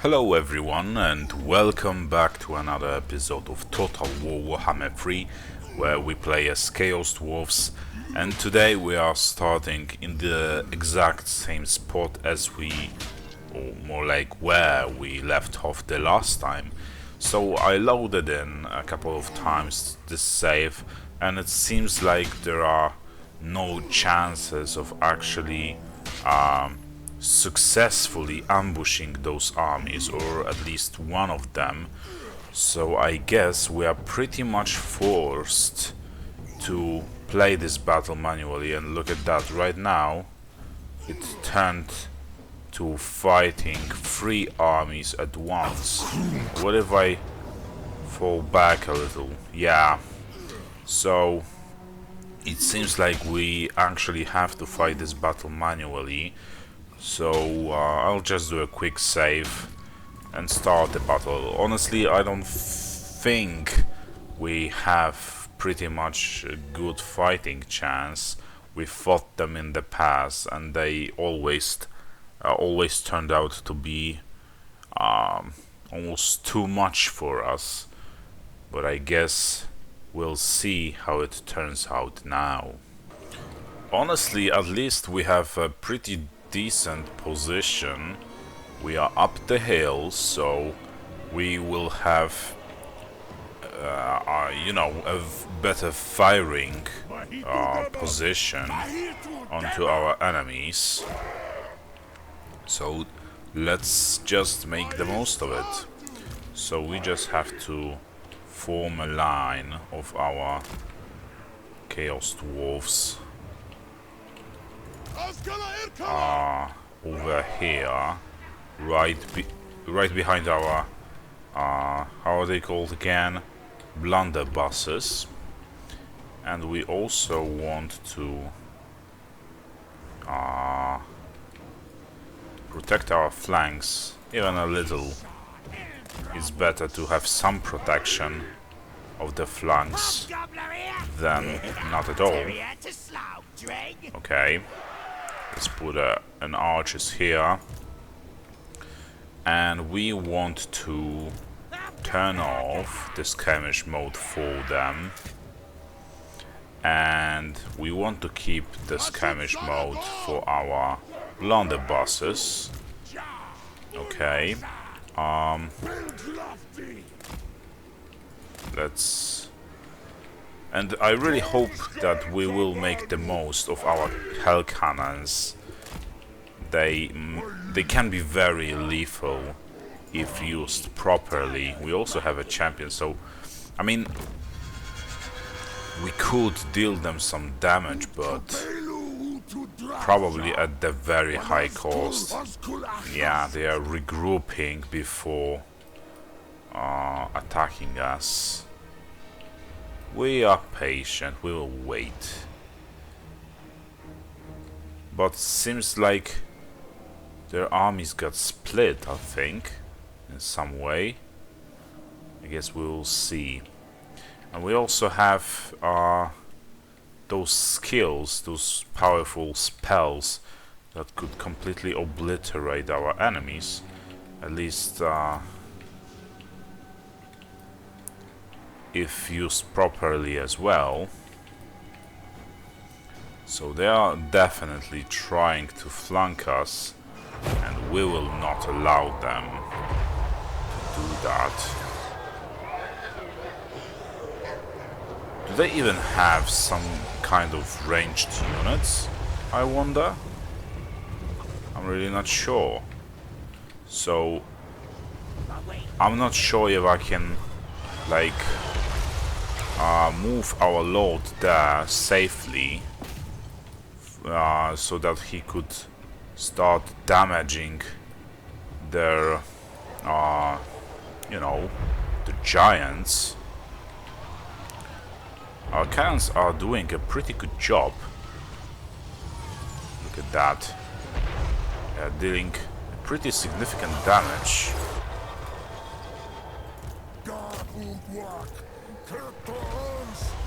Hello everyone and welcome back to another episode of Total War Warhammer 3, where we play as Chaos Dwarfs, and today we are starting in the exact same spot as or more like where we left off the last time. So I loaded in a couple of times this save, and it seems like there are no chances of actually successfully ambushing those armies, or at least one of them. So I guess we are pretty much forced to play this battle manually, and look at that, right now it turned to fighting 3 armies at once. What if I fall back a little? Yeah, so it seems like we actually have to fight this battle manually. So I'll just do a quick save and start the battle. Honestly, I don't think we have pretty much a good fighting chance. We fought them in the past and they always turned out to be almost too much for us. But I guess we'll see how it turns out now. Honestly, at least we have a pretty decent position. We are up the hill, so we will have a better firing position onto our enemies. So let's just make the most of it. So we just have to form a line of our Chaos Dwarfs over here, right behind our how are they called again? Blunderbusses. And we also want to protect our flanks even a little. It's better to have some protection of the flanks than not at all. Okay, let's put an archers here, and we want to turn off the skirmish mode for them, and we want to keep the skirmish mode for our blunderbusses. Okay, and I really hope that we will make the most of our hell cannons. They can be very lethal if used properly. We also have a champion, so I mean, we could deal them some damage, but probably at the very high cost. Yeah, they are regrouping before attacking us. We are patient, we will wait. But seems like their armies got split, I think, in some way. I guess we will see. And we also have those skills, those powerful spells that could completely obliterate our enemies. At least if used properly as well. So they are definitely trying to flank us, and we will not allow them to do that. Do they even have some kind of ranged units, I wonder? I'm really not sure. So I'm not sure if I can like move our lord there safely, so that he could start damaging their the giants. Our cannons are doing a pretty good job. Look at that. They are dealing pretty significant damage.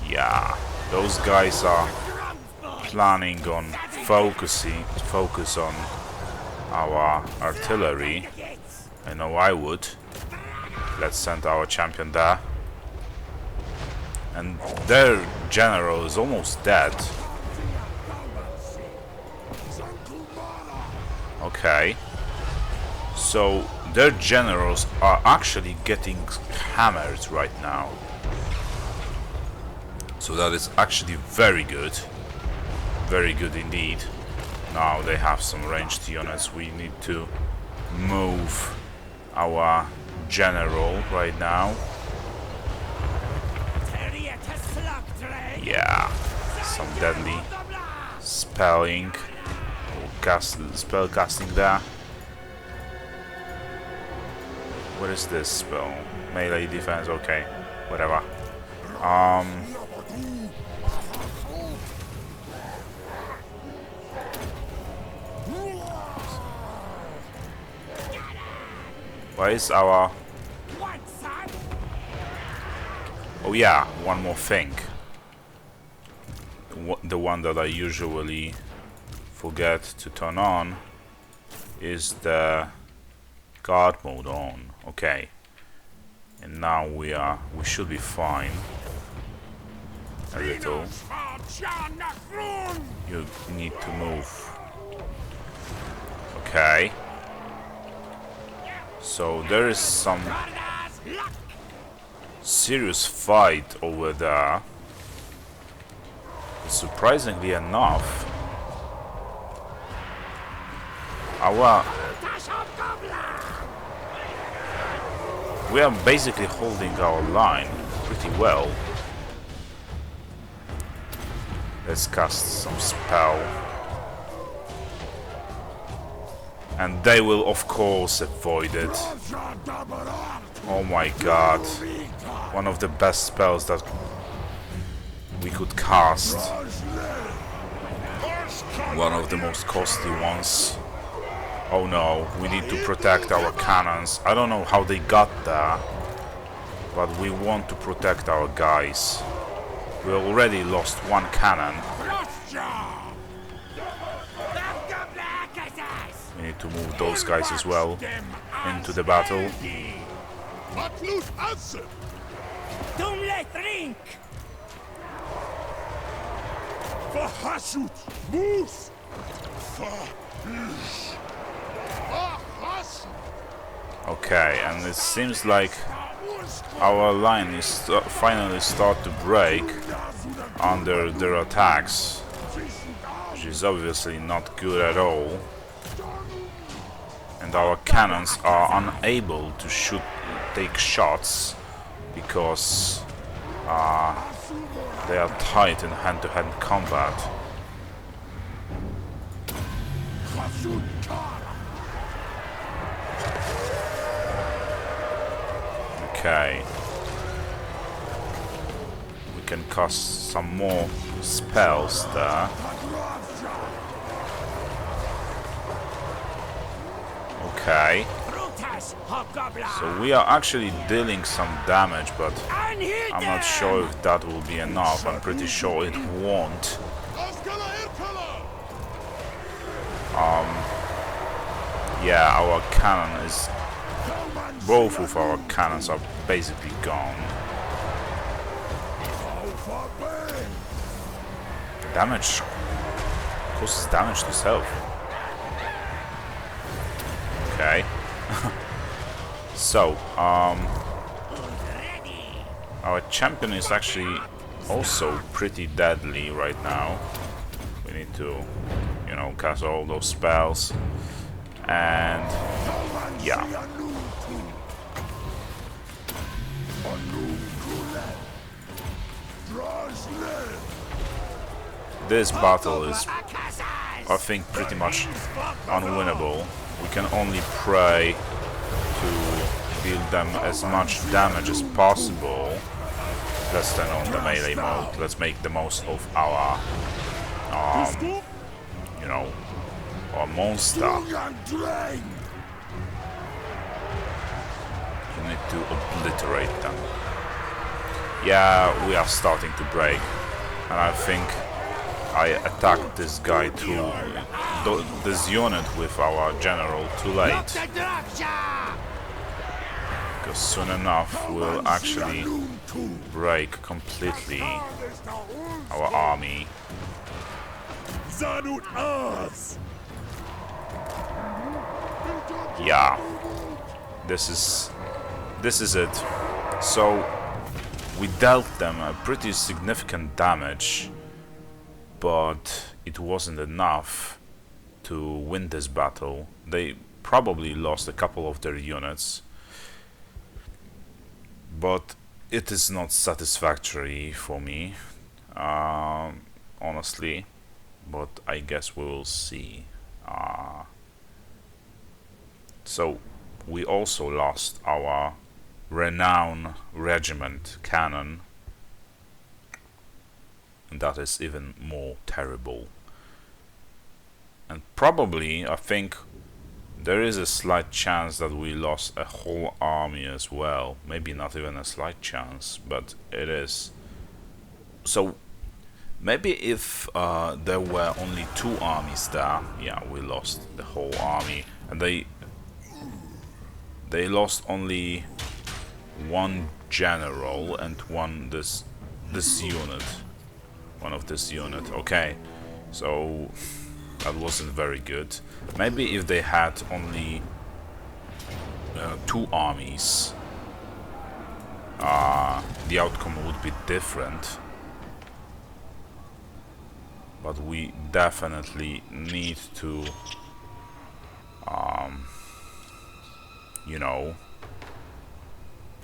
Yeah, those guys are planning on focus on our artillery, I know I would. Let's send our champion there. And their general is almost dead. Okay. So their generals are actually getting hammered right now. So that is actually very good. Very good indeed. Now they have some ranged units. We need to move our general right now. Yeah, some deadly spelling, spell casting there. What is this spell? Melee defense, okay, whatever. Where is our... Oh yeah, one more thing. The one that I usually forget to turn on is the guard mode on. Okay. And now we should be fine. A little. You need to move. Okay. So there is some serious fight over there. Surprisingly enough, we are basically holding our line pretty well. Let's cast some spell. And they will of course avoid it. Oh my god. One of the best spells that we could cast. One of the most costly ones. Oh no, we need to protect our cannons. I don't know how they got there, but we want to protect our guys. We already lost one cannon. We need to move those guys as well into the battle. Okay, and it seems like our line is finally start to break under their attacks, which is obviously not good at all. And our cannons are unable to take shots because they are tight in hand-to-hand combat. Okay. We can cast some more spells there. Okay. So we are actually dealing some damage, but I'm not sure if that will be enough. I'm pretty sure it won't. Yeah, our cannon is... Both of our cannons are basically gone. Damage causes damage to self. Okay. So, our champion is actually also pretty deadly right now. We need to, you know, cast all those spells. And yeah. This battle is, I think, pretty much unwinnable. We can only pray to deal them as much damage as possible. Let's turn on the melee mode. Let's make the most of our, you know, our monster. You need to obliterate them. Yeah, we are starting to break, and I think I attacked this guy this unit with our general too late. because soon enough we'll actually break completely our army. Yeah, this is it. So we dealt them a pretty significant damage, but it wasn't enough to win this battle. They probably lost a couple of their units, but it is not satisfactory for me, honestly, but I guess we will see. So we also lost our renowned regiment cannon, and that is even more terrible. And probably, I think, there is a slight chance that we lost a whole army as well. Maybe not even a slight chance, but it is. So maybe if there were only 2 armies there, yeah, we lost the whole army, and they lost only 1 general and this unit, one of this unit. Okay, so that wasn't very good. Maybe if they had only 2 armies, the outcome would be different. But we definitely need to, you know,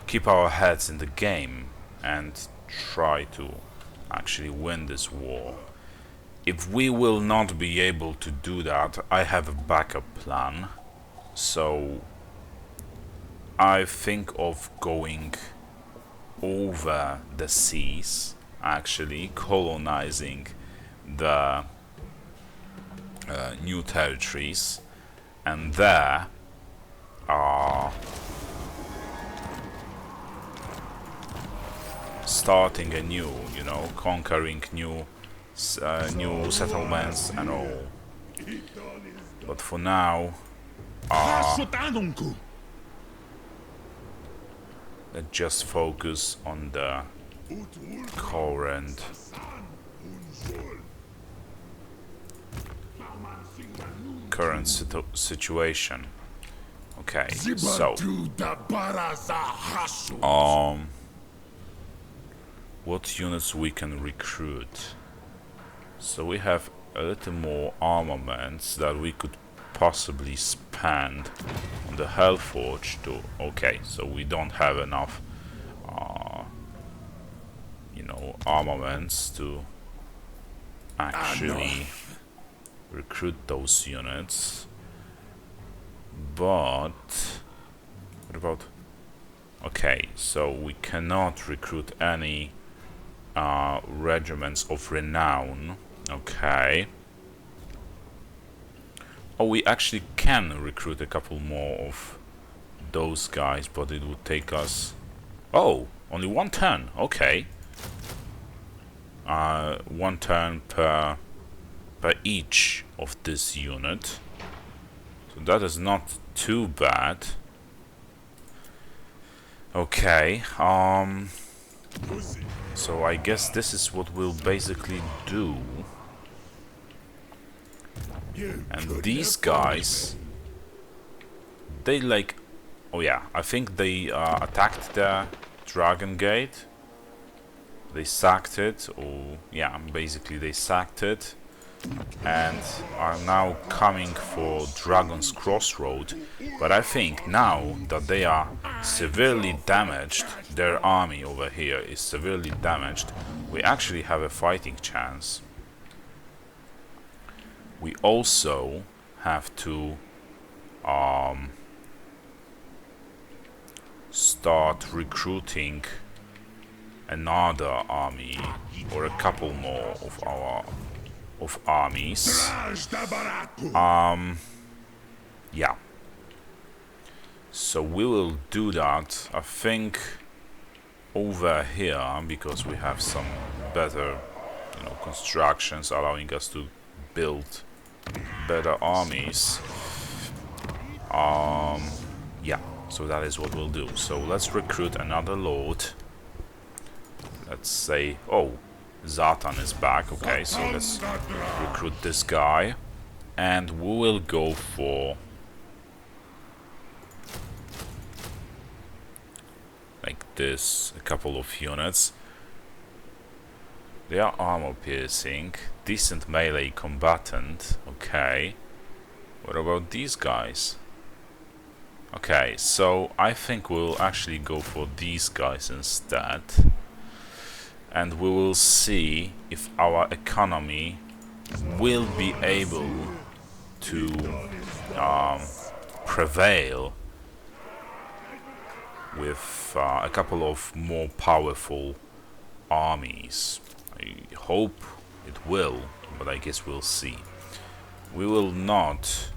keep our heads in the game and try to actually win this war. If we will not be able to do that, I have a backup plan. So I think of going over the seas, actually colonizing the new territories, and there starting anew, you know, conquering new settlements and all. But for now, let's just focus on the current situation. Okay, so what units we can recruit? So we have a little more armaments that we could possibly spend on the Hellforge too. Okay, so we don't have enough you know, armaments to actually recruit those units. But what about, okay, so we cannot recruit any regiments of renown. Okay. Oh, we actually can recruit a couple more of those guys, but it would take us, oh, only 1 turn. Okay. 1 turn per each of this unit. So that is not too bad. Okay, so I guess this is what we'll basically do. And these guys, they like, oh yeah, I think they attacked the Dragon Gate. They sacked it, or yeah, basically they sacked it, and are now coming for Dragon's Crossroad. But I think now that they are severely damaged, their army over here is severely damaged, we actually have a fighting chance. We also have to start recruiting another army, or a couple more of our armies. Yeah. So we will do that, I think, over here, because we have some better, you know, constructions allowing us to build better armies. Yeah. So that is what we'll do. So let's recruit another lord. Let's say, oh, Zatan is back. Okay, so let's recruit this guy. And we will go for like this, a couple of units. They are armor piercing, decent melee combatant. Okay, what about these guys? Okay, so I think we'll actually go for these guys instead, and we will see if our economy will be able to prevail with a couple of more powerful armies. I hope it will, but I guess we'll see. We will not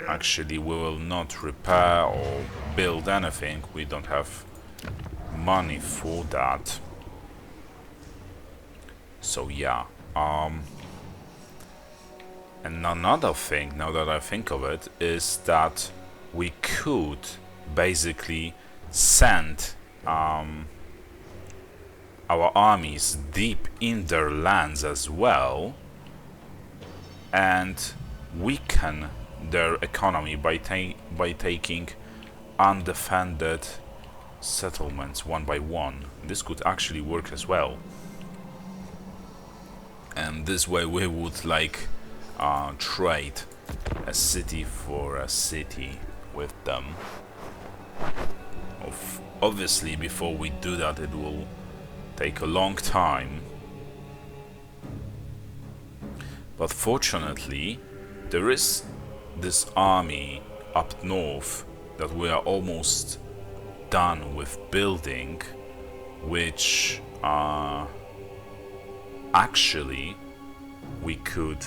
actually, we will not repair or build anything. We don't have money for that. So yeah. And another thing, now that I think of it, is that we could basically send our armies deep in their lands as well, and weaken their economy by taking undefended settlements one by one. This could actually work as well, and this way we would like trade a city for a city with them. Obviously, before we do that, it will take a long time. But fortunately, there is this army up north that we are almost done with building, which actually we could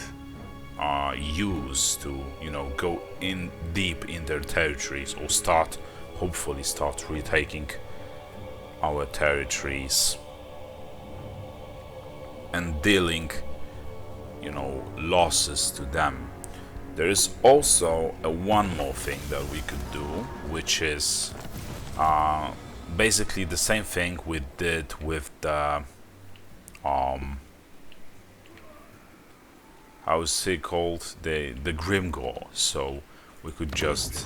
use to, you know, go in deep in their territories, or hopefully start retaking our territories and dealing, you know, losses to them. There is also one more thing that we could do, which is basically the same thing we did with the how is it called, the Grimgore. So we could just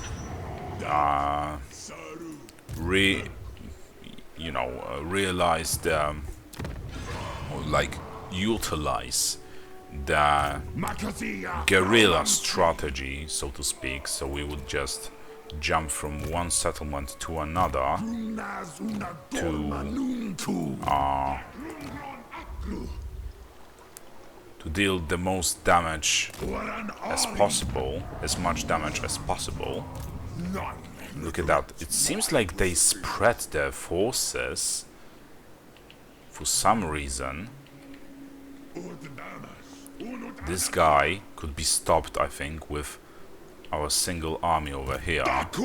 realize the or like utilize the guerrilla strategy, so to speak. So we would just jump from one settlement to another to deal the most damage as possible, as much damage as possible. Look at that. It seems like they spread their forces for some reason. This guy could be stopped, I think, with our single army over here. But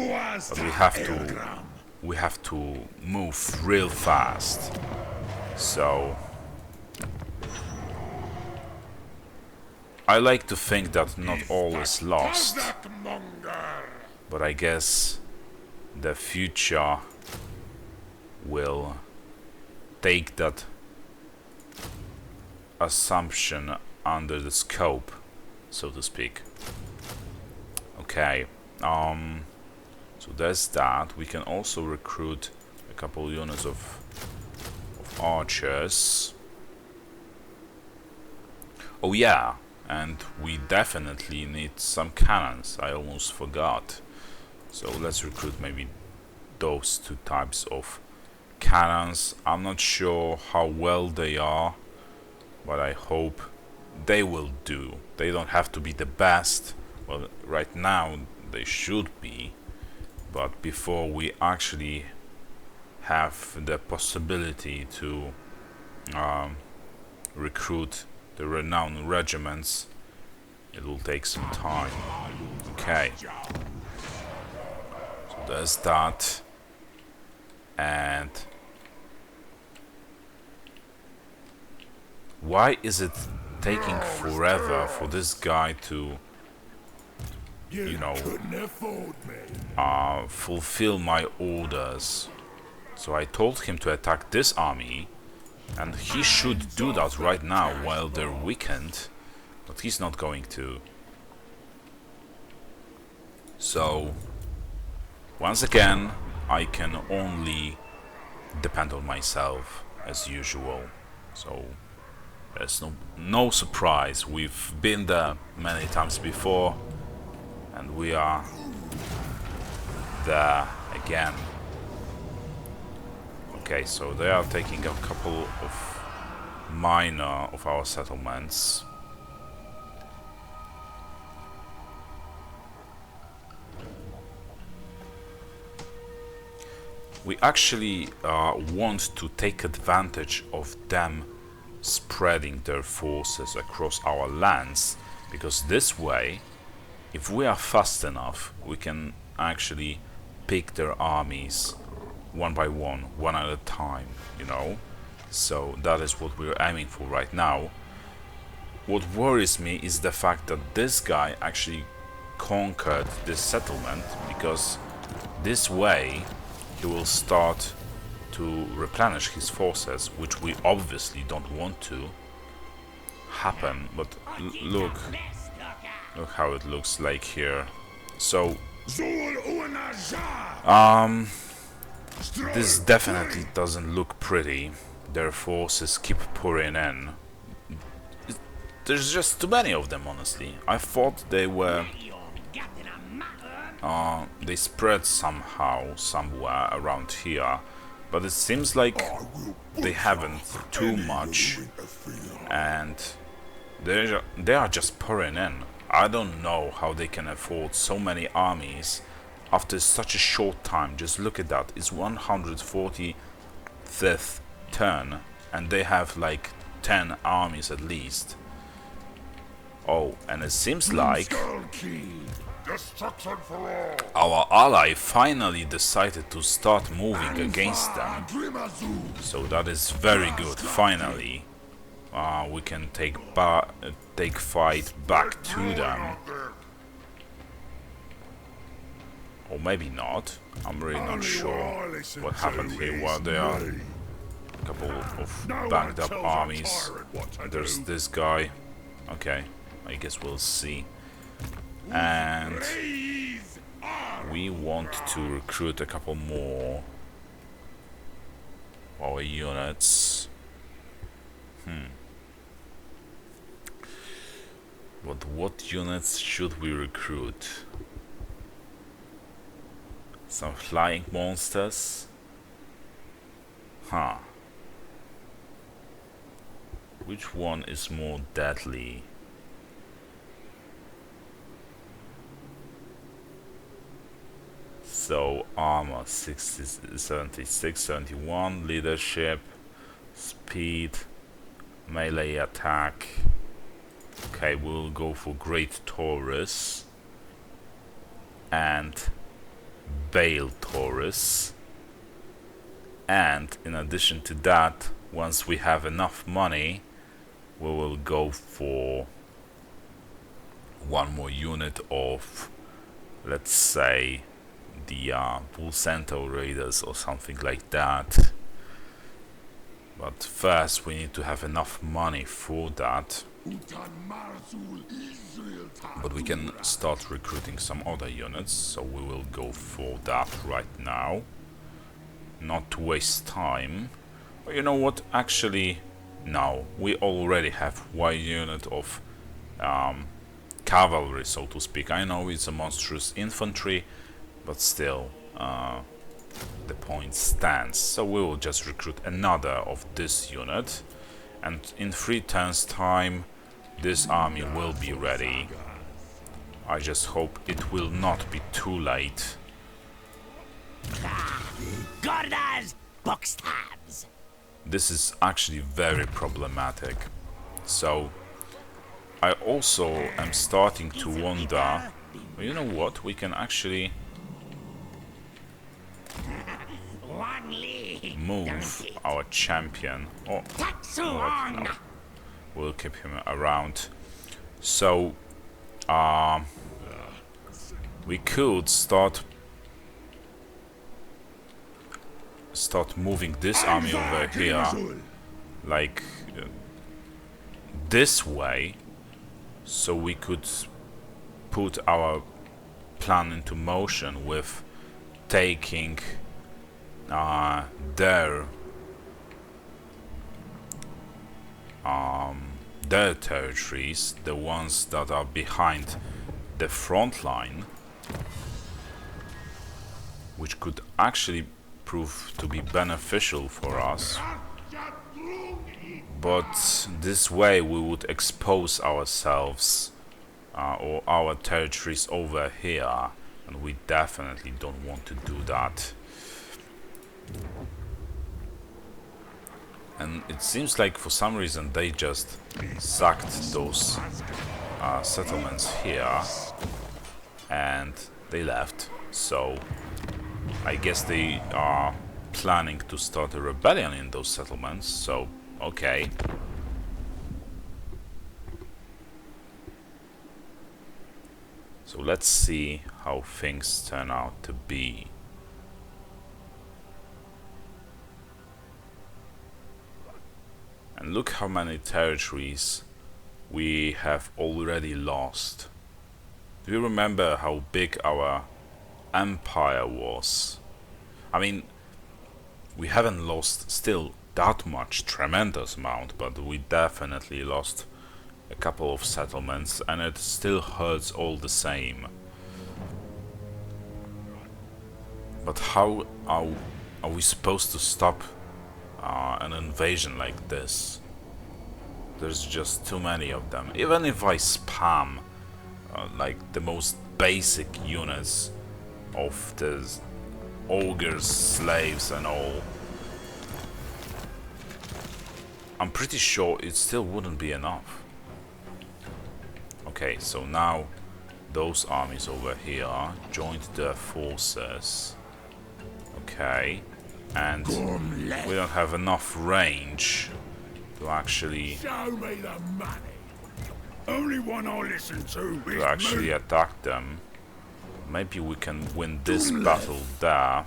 we have to move real fast. So I like to think that not all is lost, but I guess the future will take that assumption under the scope, so to speak. Okay, so there's that. We can also recruit a couple units of archers. Oh yeah, and we definitely need some cannons. I almost forgot. So let's recruit maybe those two types of cannons. I'm not sure how well they are, but I hope they will do. They don't have to be the best. Well, right now they should be, but before we actually have the possibility to recruit the renowned regiments, it will take some time. Okay, so there's that. And why is it taking forever for this guy to, you know, fulfill my orders. So I told him to attack this army, and he should do that right now while they're weakened, but he's not going to. So, once again, I can only depend on myself as usual. So, there's no surprise. We've been there many times before, and we are there again. Okay, so they are taking a couple of minor of our settlements. We actually want to take advantage of them spreading their forces across our lands, because this way, if we are fast enough, we can actually pick their armies one by one at a time, you know? So that is what we're aiming for right now. What worries me is the fact that this guy actually conquered this settlement, because this way he will start to replenish his forces, which we obviously don't want to happen. But look how it looks like here. So this definitely doesn't look pretty. Their forces keep pouring in. There's just too many of them, honestly. I thought they were they spread somehow somewhere around here, but it seems like they haven't too much, and they are just pouring in. I don't know how they can afford so many armies after such a short time. Just look at that. It's 145th turn, and they have like 10 armies at least. Oh, and it seems like our ally finally decided to start moving against them. So that is very good. Finally, we can take fight back to them. Or maybe not. I'm really not sure what happened here. Well, there are a couple of backed up armies. There's this guy. Okay, I guess we'll see. And we want to recruit a couple more of our units. But what units should we recruit? Some flying monsters? Huh. Which one is more deadly? So, armor 60, 76, 71, leadership, speed, melee attack. Okay, we'll go for Great Taurus and Bale Taurus. And in addition to that, once we have enough money, we will go for one more unit of, let's say, the Bull Raiders or something like that. But first we need to have enough money for that. But we can start recruiting some other units, so we will go for that right now. Not to waste time. But you know what, actually, no. We already have one unit of cavalry, so to speak. I know it's a monstrous infantry, but still, the point stands. So we will just recruit another of this unit, and in 3 turns time this army will be ready. I just hope it will not be too late. This is actually very problematic. So I also am starting to wonder, well, you know what, we can actually move our champion. Oh, no. We'll keep him around. So, we could start moving this army over here, like this way, so we could put our plan into motion with taking their territories, the ones that are behind the front line, which could actually prove to be beneficial for us. But this way we would expose ourselves or our territories over here, and we definitely don't want to do that. And it seems like for some reason they just sacked those settlements here and they left. So I guess they are planning to start a rebellion in those settlements. So okay. So let's see how things turn out to be. And look how many territories we have already lost. Do you remember how big our empire was? I mean, we haven't lost still that much, tremendous amount, but we definitely lost a couple of settlements, and it still hurts all the same. But how are we supposed to stop an invasion like this? There's just too many of them. Even if I spam like the most basic units of the ogres, slaves and all, I'm pretty sure it still wouldn't be enough. Okay, so now those armies over here joined their forces. Okay, and we don't have enough range to actually attack them. Maybe we can win this battle there,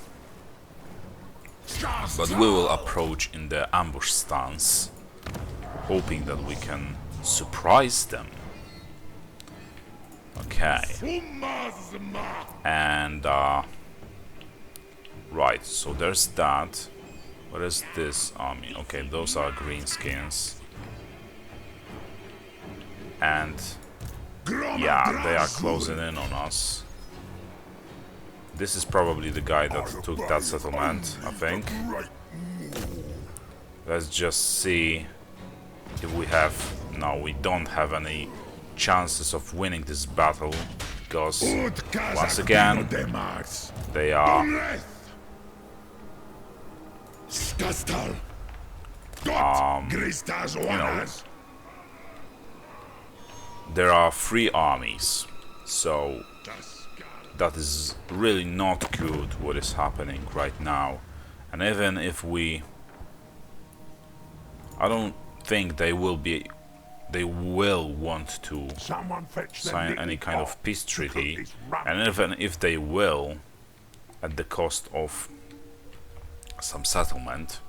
but we will approach in the ambush stance, hoping that we can surprise them. Okay, and right, so there's that. What is this army? Okay, those are greenskins. And yeah, they are closing in on us. This is probably the guy that took that settlement, I think. Let's just see if we have... No, we don't have any chances of winning this battle, because once again they are there are 3 armies, so that is really not good what is happening right now. And even if we... I don't think they will want to sign any kind of peace treaty, and even if they will, at the cost of some settlement,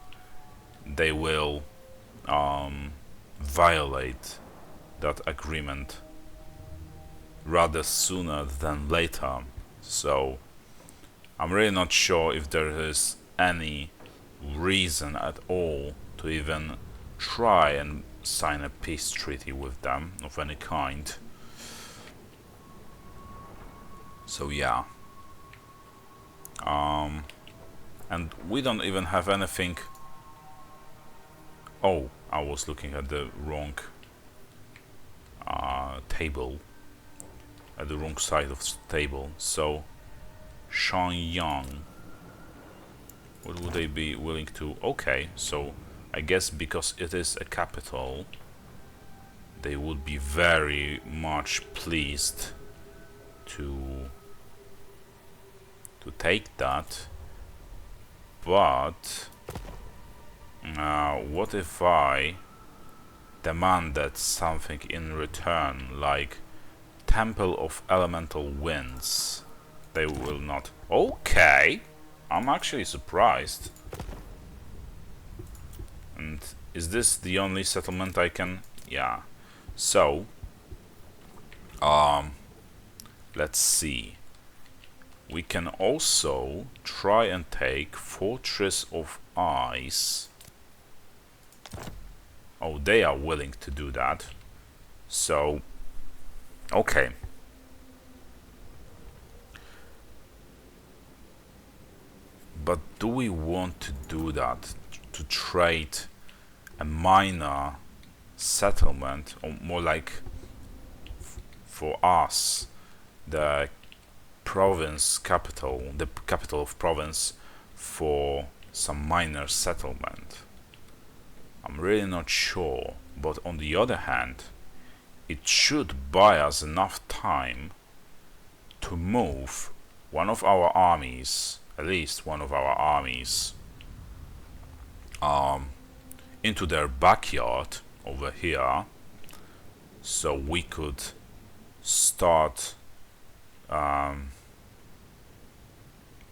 they will violate that agreement rather sooner than later. So I'm really not sure if there is any reason at all to even try and sign a peace treaty with them of any kind. So yeah, and we don't even have anything. Oh, I was looking at the wrong table, at the wrong side of the table. So Shenyang, what would they be willing to... Okay, so I guess because it is a capital, they would be very much pleased to take that. But what if I demanded something in return, like Temple of Elemental Winds. They will not. Okay, I'm actually surprised. And is this the only settlement I can? Yeah. So, let's see. We can also try and take Fortress of Ice. Oh, they are willing to do that. So, okay. But do we want to do that? To trade a minor settlement, or more like for us, the province capital, the capital of province, for some minor settlement? I'm really not sure, but on the other hand, it should buy us enough time to move one of our armies, at least one of our armies, into their backyard over here, so we could start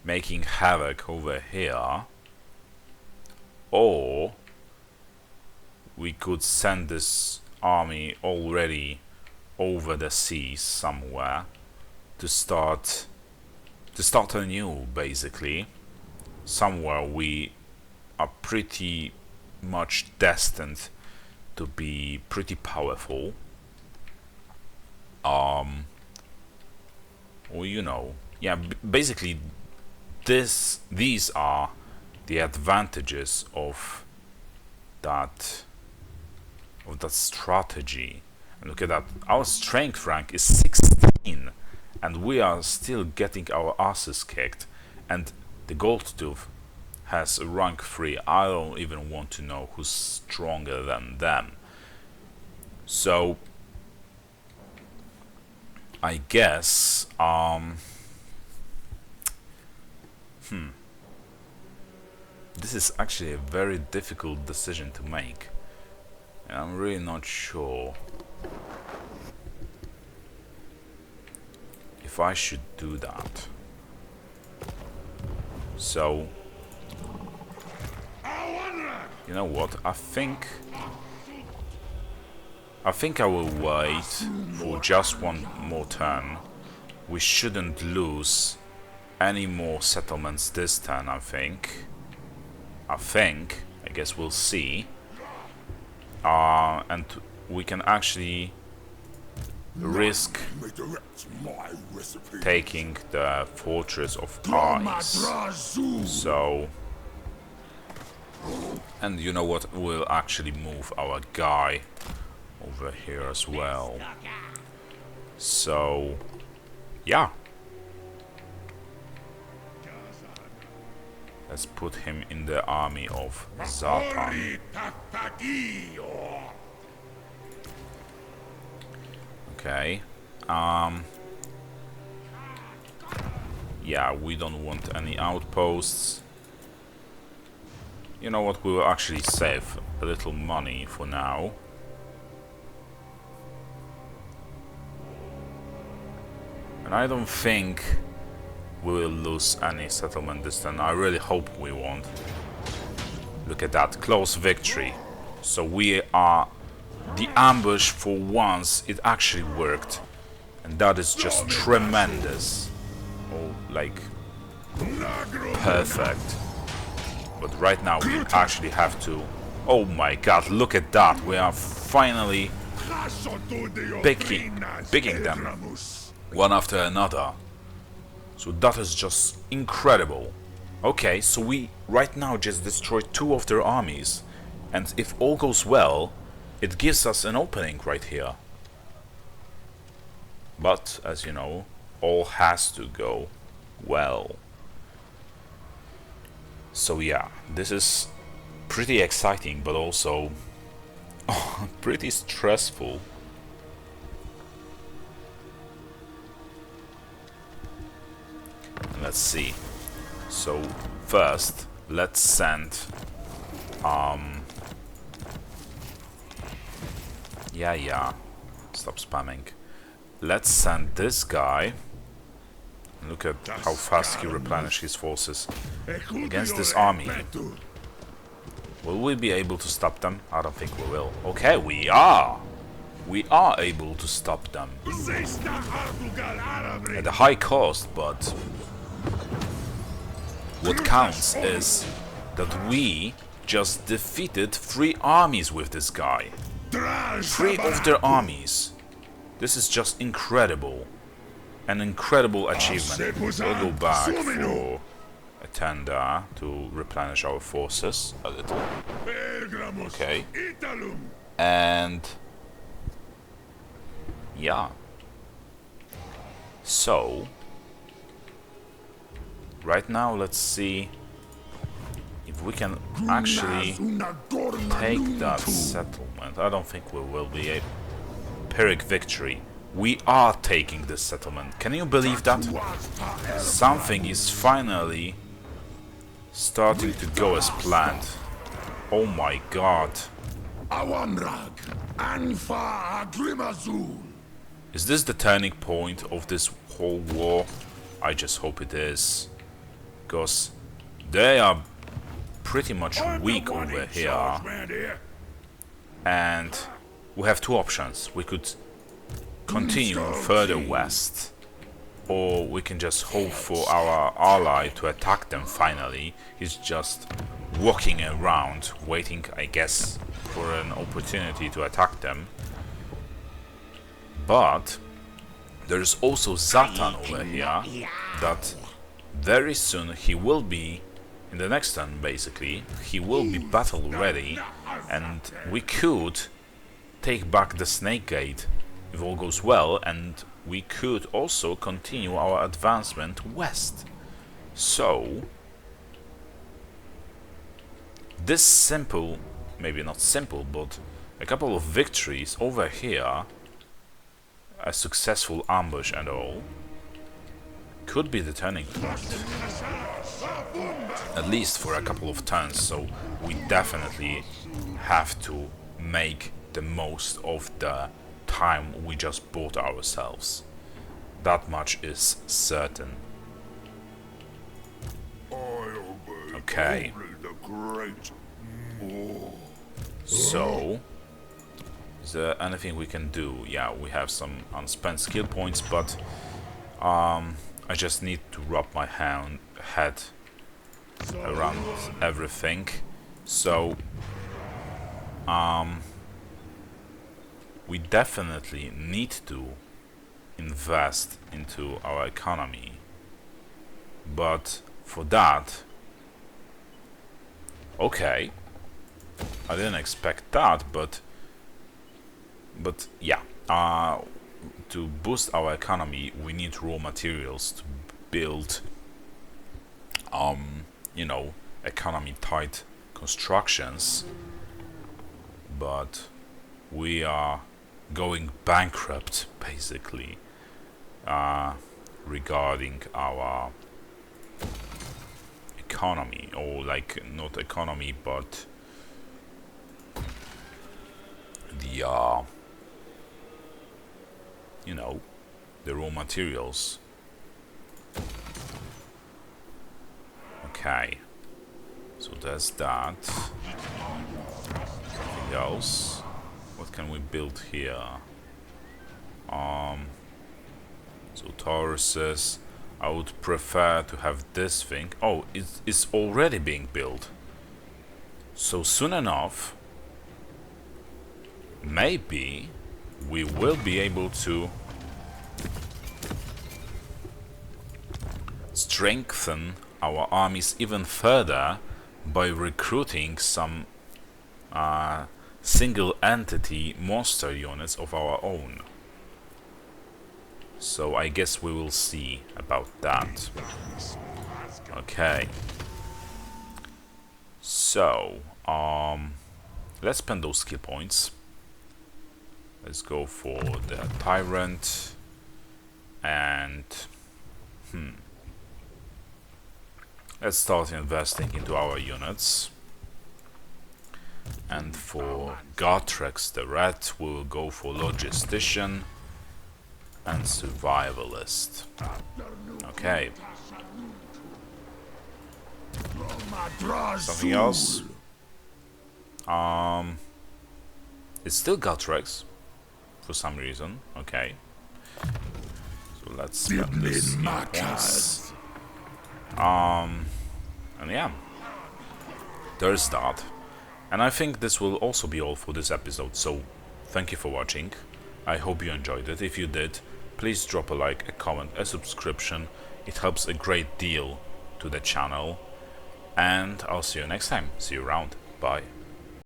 making havoc over here, or we could send this army already over the seas somewhere to start anew, basically, somewhere we are pretty much destined to be pretty powerful. Or you know, yeah, basically these are the advantages of that strategy. And look at that, our strength rank is 16 and we are still getting our asses kicked, and the Goldtooth has a rank 3. I don't even want to know who's stronger than them. So I guess this is actually a very difficult decision to make, and I'm really not sure if I should do that. So, you know what? I think I will wait for just one more turn. We shouldn't lose any more settlements this turn, I think. I guess we'll see. And we can actually risk taking the Fortress of Ice. So, and you know what? We'll actually move our guy over here as well. So, yeah. Let's put him in the army of Zatan. Okay. Yeah, we don't want any outposts. You know what? We will actually save a little money for now. And I don't think we will lose any settlement this turn. I really hope we won't. Look at that, close victory. So we are... The ambush, for once, it actually worked. And that is just tremendous. Oh, like... perfect. But right now we actually have to... Oh my god, look at that. We are finally picking them one after another. So that is just incredible. Okay, so we right now just destroyed 2 of their armies. And if all goes well, it gives us an opening right here. But, as you know, all has to go well. So yeah, this is pretty exciting, but also pretty stressful. Let's see. So first, let's send Yeah. Stop spamming. Let's send this guy. Look at how fast he replenishes his forces against this army. Will we be able to stop them? I don't think we will. Okay, we are! We are able to stop them. At a high cost, but what counts is that we just defeated 3 armies with this guy. 3 of their armies. This is just incredible. An incredible achievement. We'll go back for a tender to replenish our forces a little. Okay. And yeah. So right now let's see if we can actually take that settlement. I don't think we will be able. Pyrrhic victory. We are taking this settlement. Can you believe that? Something is finally starting to go as planned. Oh my god. Is this the turning point of this whole war? I just hope it is. Because they are pretty much weak over here. And we have 2 options. We could continue further west, or we can just hope for our ally to attack them finally. He's just walking around, waiting, I guess, for an opportunity to attack them. But there's also Zatan over here, that very soon he will be, in the next turn basically, he will be battle ready, and we could take back the Snake Gate if all goes well, and we could also continue our advancement west. So this simple, maybe not simple, but a couple of victories over here, a successful ambush and all, could be the turning point, at least for a couple of turns. So we definitely have to make the most of the time we just bought ourselves. That much is certain. Okay. So, is there anything we can do? Yeah, we have some unspent skill points, but I just need to wrap my head around everything. So, we definitely need to invest into our economy, but for that, okay, I didn't expect that, but yeah, to boost our economy we need raw materials to build you know, economy tight constructions, but we are going bankrupt basically regarding our economy, or like not economy but the you know, the raw materials. Okay, so there's that. Anything else? What can we build here? So Tauruses, I would prefer to have this thing. Oh, it's already being built. So soon enough, maybe we will be able to strengthen our armies even further by recruiting some single entity monster units of our own. So I guess we will see about that. Okay. So, let's spend those skill points. Let's go for the Tyrant and let's start investing into our units. And for Gartrex the rat, we'll go for Logistician and Survivalist. Okay. Something else? It's still Gartrex for some reason. Okay. So let's spend this once. And yeah, there's that. And I think this will also be all for this episode, so thank you for watching. I hope you enjoyed it. If you did, please drop a like, a comment, a subscription. It helps a great deal to the channel. And I'll see you next time. See you around. Bye.